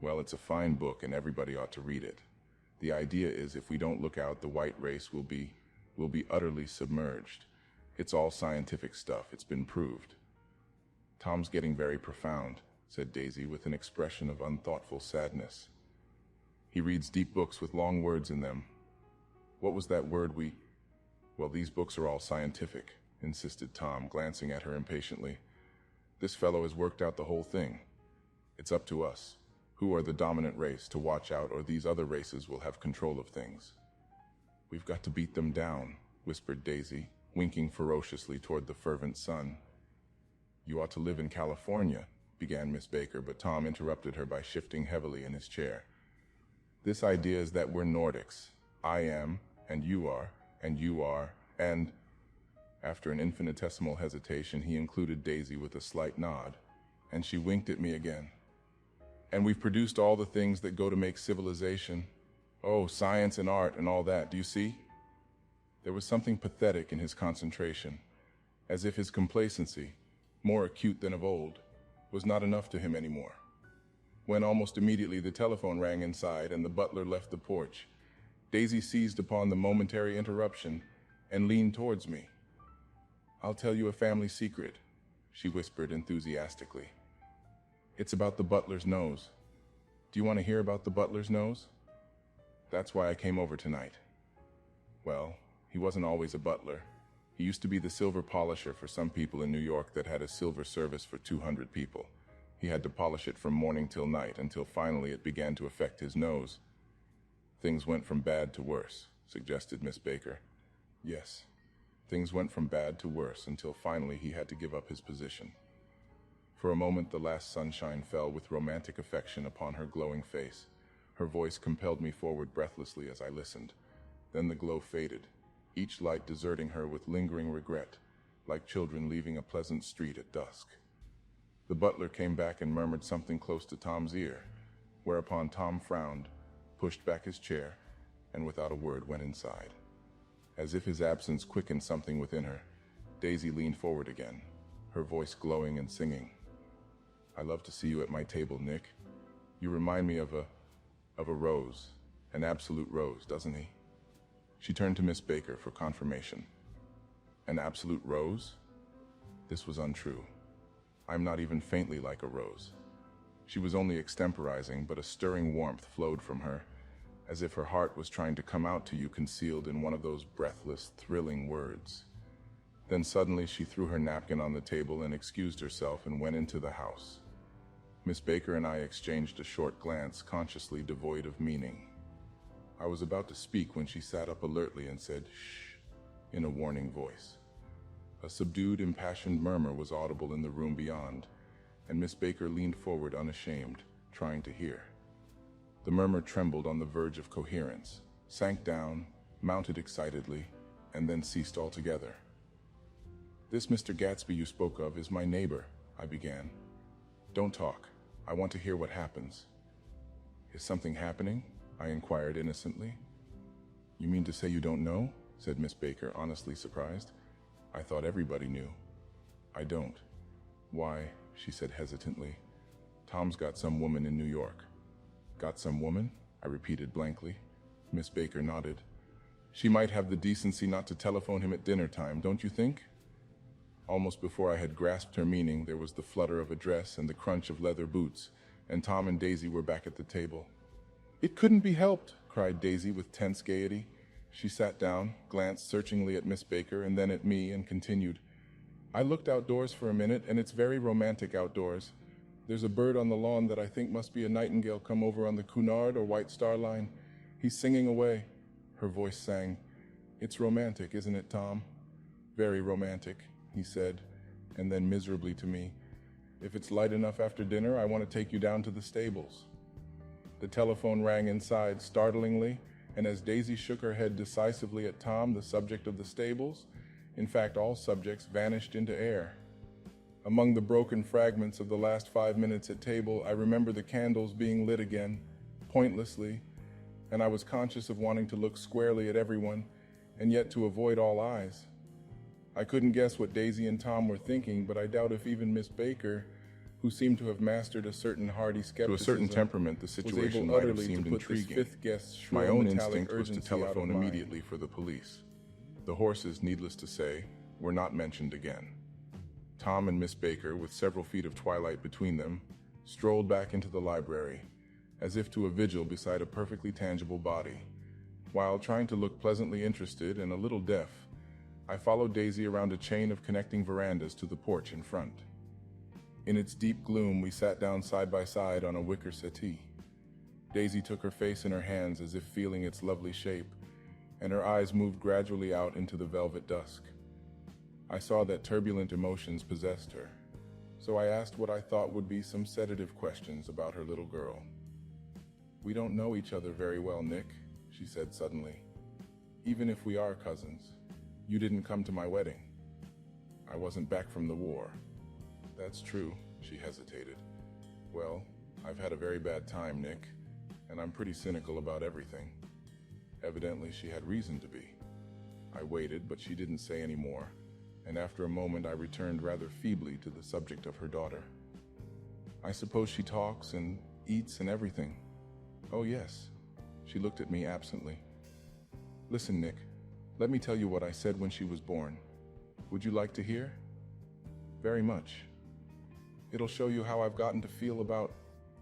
Well, it's a fine book and everybody ought to read it. The idea is if we don't look out, the white race will be utterly submerged. It's all scientific stuff, it's been proved. Tom's getting very profound, said Daisy with an expression of unthoughtful sadness. He reads deep books with long words in them. What was that word Well, these books are all scientific, insisted Tom, glancing at her impatiently. This fellow has worked out the whole thing. It's up to us, who are the dominant race, to watch out, or these other races will have control of things. We've got to beat them down, whispered Daisy, winking ferociously toward the fervent sun. You ought to live in California, began Miss Baker, but Tom interrupted her by shifting heavily in his chair. This idea is that we're Nordics. I am, and you are, and you are, and... After an infinitesimal hesitation, he included Daisy with a slight nod, and she winked at me again. And we've produced all the things that go to make civilization. Oh, science and art and all that, do you see? There was something pathetic in his concentration, as if his complacency, more acute than of old, was not enough to him anymore. When almost immediately the telephone rang inside and the butler left the porch, Daisy seized upon the momentary interruption and leaned towards me. I'll tell you a family secret, she whispered enthusiastically. It's about the butler's nose. Do you want to hear about the butler's nose? That's why I came over tonight. Well, he wasn't always a butler. He used to be the silver polisher for some people in New York that had a silver service for 200 people. He had to polish it from morning till night until finally it began to affect his nose. Things went from bad to worse, suggested Miss Baker. Yes, things went from bad to worse until finally he had to give up his position. For a moment the last sunshine fell with romantic affection upon her glowing face. Her voice compelled me forward breathlessly as I listened. Then the glow faded, each light deserting her with lingering regret, like children leaving a pleasant street at dusk. The butler came back and murmured something close to Tom's ear, whereupon Tom frowned, pushed back his chair, and without a word went inside. As if his absence quickened something within her, Daisy leaned forward again, her voice glowing and singing. I love to see you at my table, Nick. You remind me of a rose, an absolute rose, doesn't he? She turned to Miss Baker for confirmation. An absolute rose? This was untrue. I'm not even faintly like a rose. She was only extemporizing, but a stirring warmth flowed from her, as if her heart was trying to come out to you concealed in one of those breathless, thrilling words. Then suddenly she threw her napkin on the table and excused herself and went into the house. Miss Baker and I exchanged a short glance, consciously devoid of meaning. I was about to speak when she sat up alertly and said, "Shh," in a warning voice. A subdued, impassioned murmur was audible in the room beyond, and Miss Baker leaned forward unashamed, trying to hear. The murmur trembled on the verge of coherence, sank down, mounted excitedly, and then ceased altogether. This Mr. Gatsby you spoke of is my neighbor, I began. Don't talk. I want to hear what happens. Is something happening? I inquired innocently. You mean to say you don't know? Said Miss Baker, honestly surprised. I thought everybody knew. I don't. Why, she said hesitantly. Tom's got some woman in New York. Got some woman? I repeated blankly. Miss Baker nodded. She might have the decency not to telephone him at dinner time, don't you think? Almost before I had grasped her meaning, there was the flutter of a dress and the crunch of leather boots, and Tom and Daisy were back at the table. It couldn't be helped, cried Daisy with tense gaiety. She sat down, glanced searchingly at Miss Baker and then at me, and continued. I looked outdoors for a minute, and it's very romantic outdoors. There's a bird on the lawn that I think must be a nightingale come over on the Cunard or White Star Line. He's singing away. Her voice sang. It's romantic, isn't it, Tom? Very romantic, he said, and then miserably to me, if it's light enough after dinner, I want to take you down to the stables. The telephone rang inside startlingly, and as Daisy shook her head decisively at Tom, the subject of the stables, in fact all subjects, vanished into air. Among the broken fragments of the last 5 minutes at table, I remember the candles being lit again, pointlessly, and I was conscious of wanting to look squarely at everyone, and yet to avoid all eyes. I couldn't guess what Daisy and Tom were thinking, but I doubt if even Miss Baker, who seemed to have mastered a certain hardy skepticism. To a certain temperament, the situation might have seemed intriguing. My own instinct was to telephone immediately for the police. The horses, needless to say, were not mentioned again. Tom and Miss Baker, with several feet of twilight between them, strolled back into the library, as if to a vigil beside a perfectly tangible body. While trying to look pleasantly interested and a little deaf, I followed Daisy around a chain of connecting verandas to the porch in front. In its deep gloom, we sat down side by side on a wicker settee. Daisy took her face in her hands as if feeling its lovely shape, and her eyes moved gradually out into the velvet dusk. I saw that turbulent emotions possessed her, so I asked what I thought would be some sedative questions about her little girl. "We don't know each other very well, Nick," she said suddenly. "Even if we are cousins, you didn't come to my wedding. I wasn't back from the war." "That's true," she hesitated. "Well, I've had a very bad time, Nick, and I'm pretty cynical about everything." Evidently, she had reason to be. I waited, but she didn't say any more, and after a moment I returned rather feebly to the subject of her daughter. "I suppose she talks and eats and everything." "Oh yes." She looked at me absently. "Listen, Nick, let me tell you what I said when she was born. Would you like to hear?" "Very much. It'll show you how I've gotten to feel about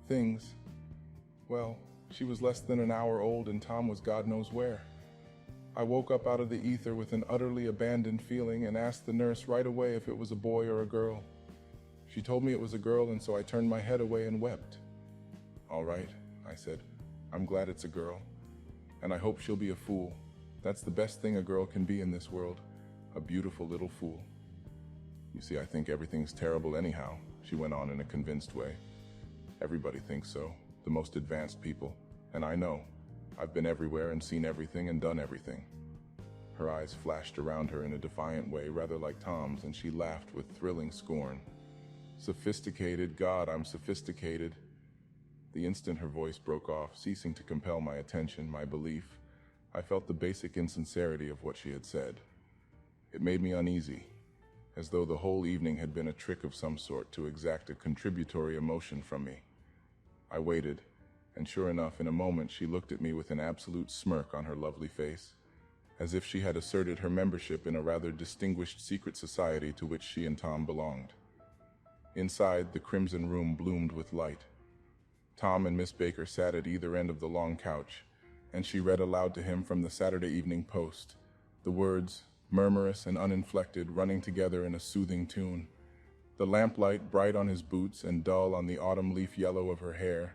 things. Well, she was less than an hour old and Tom was God knows where. I woke up out of the ether with an utterly abandoned feeling and asked the nurse right away if it was a boy or a girl. She told me it was a girl, and so I turned my head away and wept. "All right," I said. "I'm glad it's a girl, and I hope she'll be a fool. That's the best thing a girl can be in this world, a beautiful little fool. You see, I think everything's terrible anyhow," she went on in a convinced way. "Everybody thinks so, the most advanced people, and I know. I've been everywhere and seen everything and done everything." Her eyes flashed around her in a defiant way, rather like Tom's, and she laughed with thrilling scorn. "Sophisticated, God, I'm sophisticated." The instant her voice broke off, ceasing to compel my attention, my belief, I felt the basic insincerity of what she had said. It made me uneasy, as though the whole evening had been a trick of some sort to exact a contributory emotion from me. I waited, and sure enough, in a moment she looked at me with an absolute smirk on her lovely face, as if she had asserted her membership in a rather distinguished secret society to which she and Tom belonged. Inside, the crimson room bloomed with light. Tom and Miss Baker sat at either end of the long couch, and she read aloud to him from the Saturday Evening Post, the words, murmurous and uninflected, running together in a soothing tune. The lamplight, bright on his boots and dull on the autumn leaf yellow of her hair,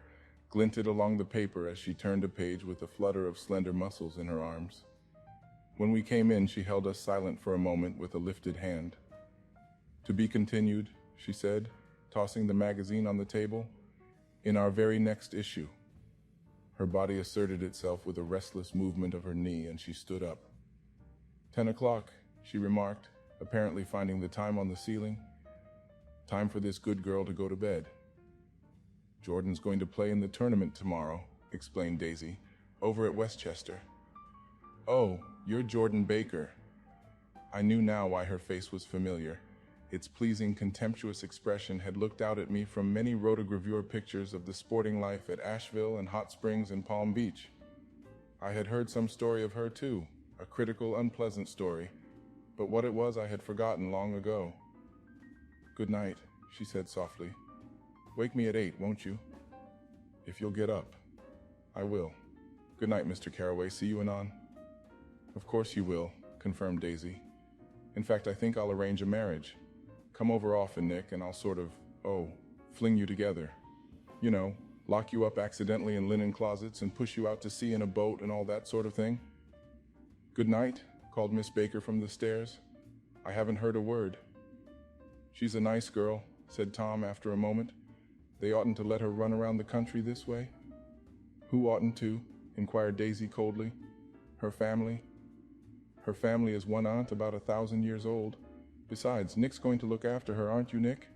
glinted along the paper as she turned a page with a flutter of slender muscles in her arms. When we came in, she held us silent for a moment with a lifted hand. "To be continued," she said, tossing the magazine on the table, "in our very next issue." Her body asserted itself with a restless movement of her knee, and she stood up. 10 o'clock, she remarked, apparently finding the time on the ceiling. "Time for this good girl to go to bed." "Jordan's going to play in the tournament tomorrow," explained Daisy, "over at Westchester." "Oh, you're Jordan Baker." I knew now why her face was familiar. Its pleasing, contemptuous expression had looked out at me from many rotogravure pictures of the sporting life at Asheville and Hot Springs and Palm Beach. I had heard some story of her too, a critical, unpleasant story, but what it was I had forgotten long ago. "Good night," she said softly. "Wake me at 8, won't you?" "If you'll get up." "I will. Good night, Mr. Carraway. See you anon." "Of course you will," confirmed Daisy. "In fact, I think I'll arrange a marriage. Come over often, Nick, and I'll sort of, fling you together. You know, lock you up accidentally in linen closets and push you out to sea in a boat and all that sort of thing." "Good night," called Miss Baker from the stairs. "I haven't heard a word." "She's a nice girl," said Tom after a moment. "They oughtn't to let her run around the country this way." "Who oughtn't to?" inquired Daisy coldly. "Her family." "Her family is one aunt about 1,000 years old. Besides, Nick's going to look after her, aren't you, Nick?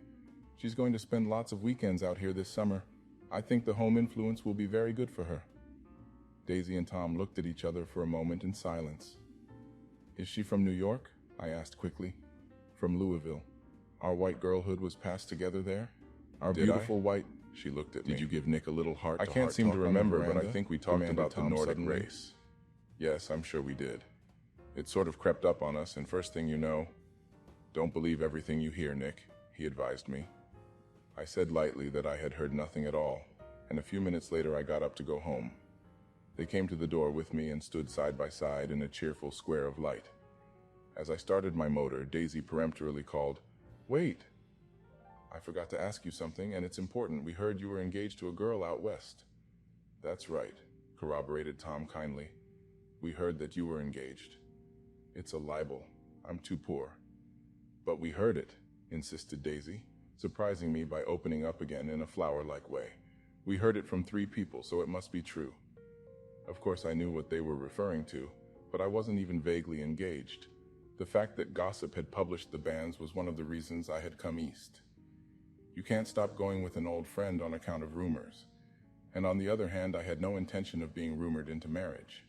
She's going to spend lots of weekends out here this summer. I think the home influence will be very good for her." Daisy and Tom looked at each other for a moment in silence. "Is she from New York?" I asked quickly. "From Louisville. Our white girlhood was passed together there." Our Did beautiful I? white... She looked at me. Did you give Nick a little heart? I can't seem to remember, but I think we talked about the Nordic race. Yes, I'm sure we did. It sort of crept up on us, and first thing you know, don't believe everything you hear, Nick, he advised me. I said lightly that I had heard nothing at all, and a few minutes later I got up to go home. They came to the door with me and stood side by side in a cheerful square of light. As I started my motor, Daisy peremptorily called, "Wait! I forgot to ask you something, and it's important. We heard you were engaged to a girl out west." "That's right," corroborated Tom kindly. "We heard that you were engaged." "It's a libel. I'm too poor." "But we heard it," insisted Daisy, surprising me by opening up again in a flower-like way. "We heard it from 3 people, so it must be true." Of course I knew what they were referring to, but I wasn't even vaguely engaged. The fact that gossip had published the banns was one of the reasons I had come east. You can't stop going with an old friend on account of rumors. And on the other hand, I had no intention of being rumored into marriage.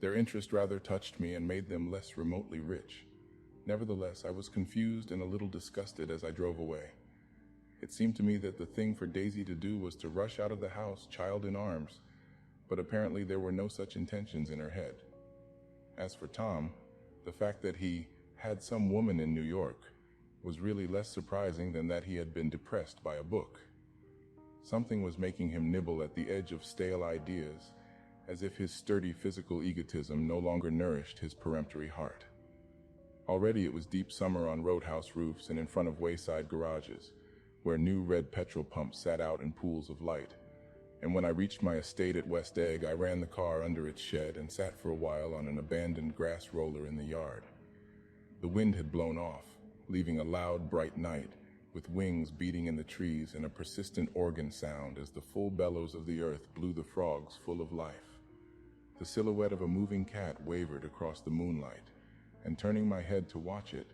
Their interest rather touched me and made them less remotely rich. Nevertheless, I was confused and a little disgusted as I drove away. It seemed to me that the thing for Daisy to do was to rush out of the house, child in arms, but apparently there were no such intentions in her head. As for Tom, the fact that he had some woman in New York was really less surprising than that he had been depressed by a book. Something was making him nibble at the edge of stale ideas, as if his sturdy physical egotism no longer nourished his peremptory heart. Already it was deep summer on roadhouse roofs and in front of wayside garages, where new red petrol pumps sat out in pools of light. And when I reached my estate at West Egg, I ran the car under its shed and sat for a while on an abandoned grass roller in the yard. The wind had blown off, leaving a loud, bright night, with wings beating in the trees and a persistent organ sound as the full bellows of the earth blew the frogs full of life. The silhouette of a moving cat wavered across the moonlight, and turning my head to watch it,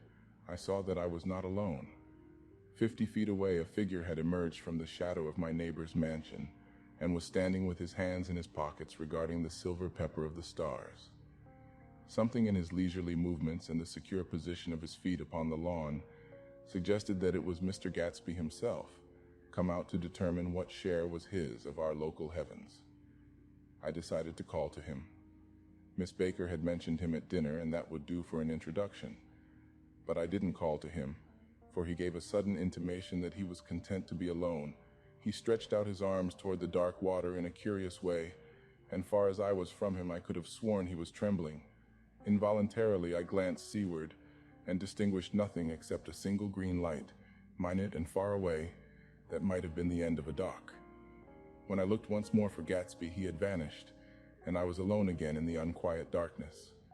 I saw that I was not alone. 50 feet away, a figure had emerged from the shadow of my neighbor's mansion, and was standing with his hands in his pockets regarding the silver pepper of the stars. Something in his leisurely movements and the secure position of his feet upon the lawn suggested that it was Mr. Gatsby himself, come out to determine what share was his of our local heavens. I decided to call to him. Miss Baker had mentioned him at dinner, and that would do for an introduction. But I didn't call to him, for he gave a sudden intimation that he was content to be alone. He stretched out his arms toward the dark water in a curious way, and far as I was from him, I could have sworn he was trembling. Involuntarily, I glanced seaward and distinguished nothing except a single green light, minute and far away, that might have been the end of a dock. When I looked once more for Gatsby, he had vanished, and I was alone again in the unquiet darkness.